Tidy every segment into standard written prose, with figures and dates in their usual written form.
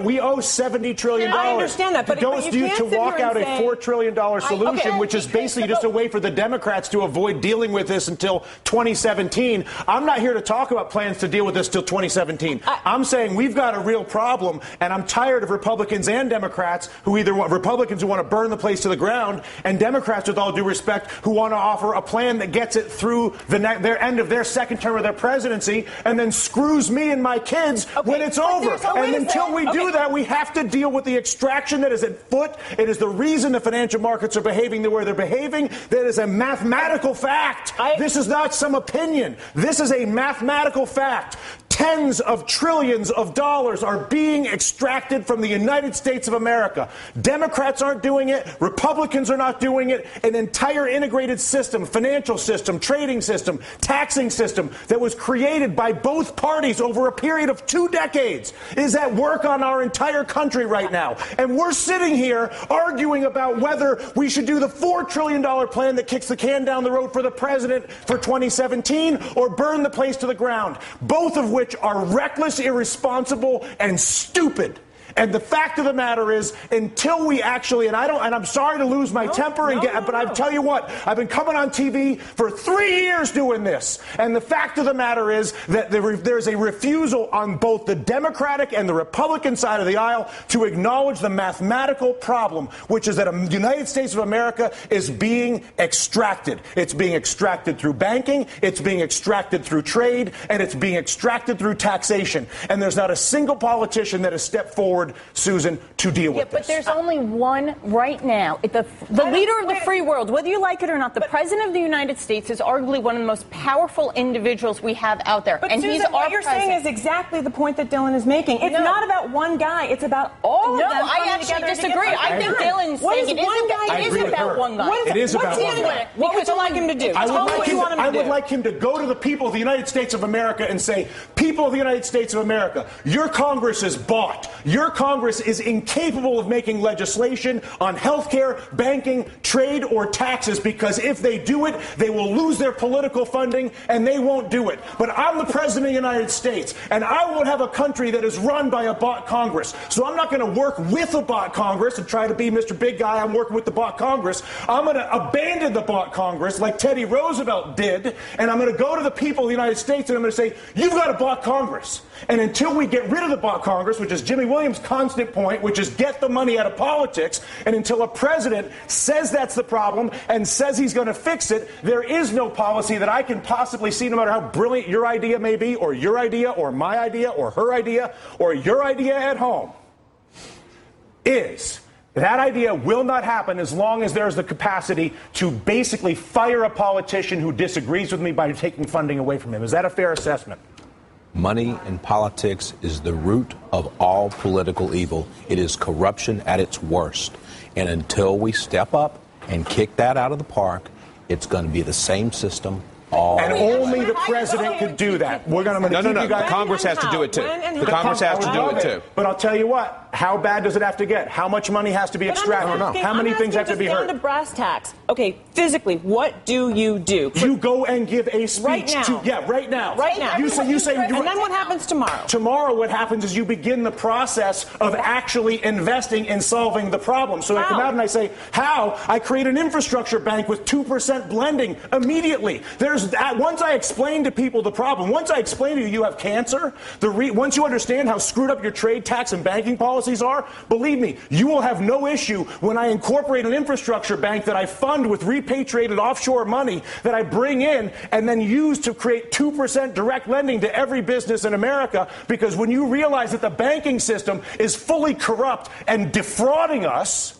We owe $70 trillion. I understand that, but to walk out a $4 trillion solution, which is basically just a way for the Democrats to avoid dealing with this until 2017. I'm not here to talk about plans to deal with this till 2017. I'm saying we've got a real problem, and I'm tired of Republicans and Democrats who either want Republicans who want to burn the place to the ground, and Democrats, with all due respect, who want to offer a plan that gets it through their end of their second term of their presidency, and then screws me and my kids when it's over. And until we do that, we have to deal with the extraction that is at foot. It is the reason the financial markets are behaving the way they're behaving. That is a mathematical fact. This is not some opinion. This is a mathematical fact. Tens of trillions of dollars are being extracted from the United States of America. Democrats aren't doing it. Republicans are not doing it. An entire integrated system, financial system, trading system, taxing system that was created by both parties over a period of 2 decades is at work on our entire country right now. And we're sitting here arguing about whether we should do the $4 trillion plan that kicks the can down the road for the president for 2017 or burn the place to the ground, both of which are reckless, irresponsible, and stupid. And the fact of the matter is, until we actually, and I'm sorry to lose my temper, but I tell you what, I've been coming on TV for 3 years doing this. And the fact of the matter is that there's a refusal on both the Democratic and the Republican side of the aisle to acknowledge the mathematical problem, which is that the United States of America is being extracted. It's being extracted through banking, it's being extracted through trade, and it's being extracted through taxation. And there's not a single politician that has stepped forward, Susan, to deal with this. But there's only one right now. The leader of the free world, whether you like it or not, the president of the United States is arguably one of the most powerful individuals we have out there. But and Susan, he's what you're saying is exactly the point that Dylan is making. It's not about one guy. It's about all of them. No, I actually disagree. I think Dylan's saying it isn't about one guy. It is about one guy. What would you like him to do? I would like him to go to the people of the United States of America and say, people of the United States of America, your Congress is bought. Your Congress is incapable of making legislation on health care, banking, trade, or taxes, because if they do it, they will lose their political funding, and they won't do it. But I'm the President of the United States, and I won't have a country that is run by a bought Congress. So I'm not going to work with a bought Congress and try to be Mr. Big Guy. I'm working with the bought Congress. I'm going to abandon the bought Congress like Teddy Roosevelt did, and I'm going to go to the people of the United States, and I'm going to say, you've got a bought Congress. And until we get rid of the bought Congress, which is Jimmy Williams' constant point, which is get the money out of politics, and until a president says that's the problem and says he's going to fix it, there is no policy that I can possibly see, no matter how brilliant your idea may be, or your idea, or my idea, or her idea, or your idea at home, is that idea will not happen as long as there's the capacity to basically fire a politician who disagrees with me by taking funding away from him. Is that a fair assessment? Money in politics is the root of all political evil. It is corruption at its worst. And until we step up and kick that out of the park, it's going to be the same system all and only the president could do that. We're going to No. Congress has to do it too. The Congress has to do it too. But I'll tell you what. How bad does it have to get? How much money has to be extracted? How many things have to be hurt? Down to brass tacks. Okay, physically, what do? You go and give a speech right now. Right now. Right now. You say. And then what happens tomorrow? Tomorrow, what happens is you begin the process of actually investing in solving the problem. So I come out and I say, how? I create an infrastructure bank with 2% blending immediately. Once I explain to people the problem, once I explain to you have cancer, once you understand how screwed up your trade, tax, and banking policies are, believe me, you will have no issue when I incorporate an infrastructure bank that I fund with repatriated offshore money that I bring in and then use to create 2% direct lending to every business in America. Because when you realize that the banking system is fully corrupt and defrauding us,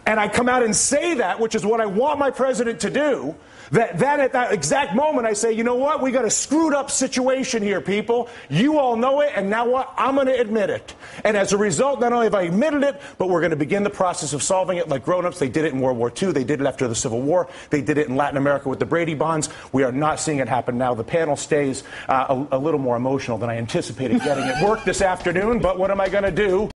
and I come out and say that, which is what I want my president to do, then at that exact moment I say, you know what, we got a screwed up situation here, people. You all know it, and now what? I'm going to admit it. And as a result, not only have I admitted it, but we're going to begin the process of solving it like grown-ups. They did it in World War II. They did it after the Civil War. They did it in Latin America with the Brady bonds. We are not seeing it happen now. The panel stays a little more emotional than I anticipated getting at work this afternoon, but what am I going to do?